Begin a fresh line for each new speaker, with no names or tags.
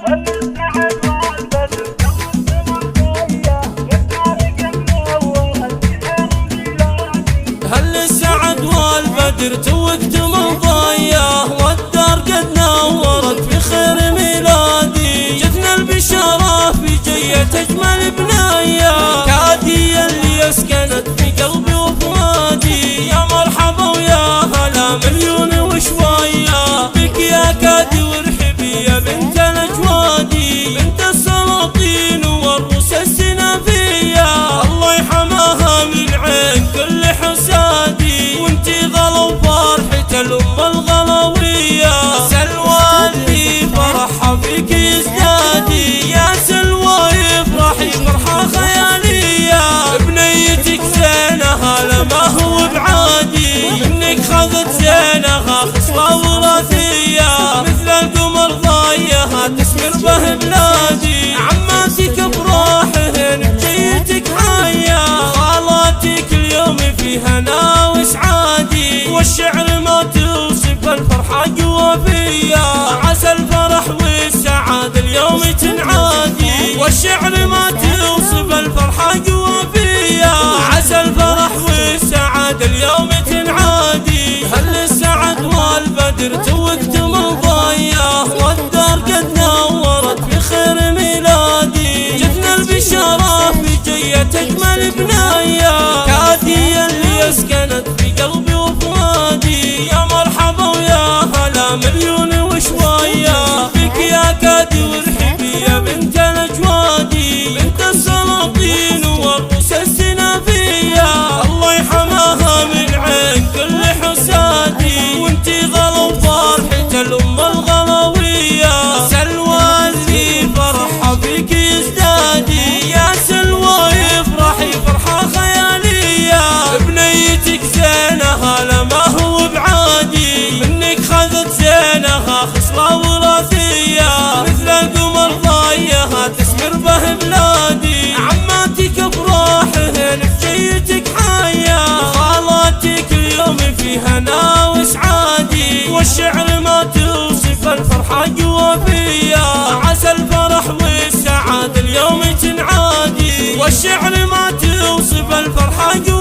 هل السعد والبدر توقت من ضياه، والدار قد نورت في خير ميلادي. جتنا البشارة في جية أجمل بنايا، كادي اللي اسكنت في قلبي وفؤادي. يا مرحبا ويا هلا مليون وشوية بك يا كادي، وارحبي يا بنت الأجوادي، بنت السلاطين والروس السنافية. الله يحماها من عين كل حسادي، وانتي غلا فرحة الأم الغلاوية. سلوى اللي فرحها فيك يزدادي، يا سلوى يفرحي فرحة خيالية. بنيتك زينها لما هو بعادي، منك خذت زينها خصلة وراثية. مثل القمر ضايها تسمر به بلادي، عماتك بروحهن بجيتك حية. خالاتك اليوم في هنا وسعادي، والشعر ما توصف الفرحة جوافية. عسى الفرح والسعادة اليوم تنعادي، والشعر ما توصف الفرحة جوافية. عسى الفرح والسعادة اليوم تنعادي. هل السعد والبدر توقت من ضياه، والدار قد نورت في خير ميلادي. جتنا البشارة في جية أجمل بنايا، كادي اللي اسكنت في قلبي وفؤادي. يا مرحبا ويا هلا مليون وشوية بك يا كادي، وارحبي يا بنت الأجوادي، بنت السلاطين والروس السنافية. الله يحماها من عين كل حسادي، وانتي غلا فرحة الأم الغلاوية. سلوى اللي فرحها فيك يزدادي، يا سلوى يفرحي فرحة خيالية. بنيتك زينها لما هو بعادي، منك خذت زينها خصلة وراثية. مثل القمر ضايها تسمر به بلادي، عماتك بروحهن بجيتك حية. خالاتك اليوم في هنا وسعادي، والشعر ما توصف الفرحة جوافية. عسى الفرح والسعادة اليوم تنعادي، والشعر ما توصف الفرحة جوافية.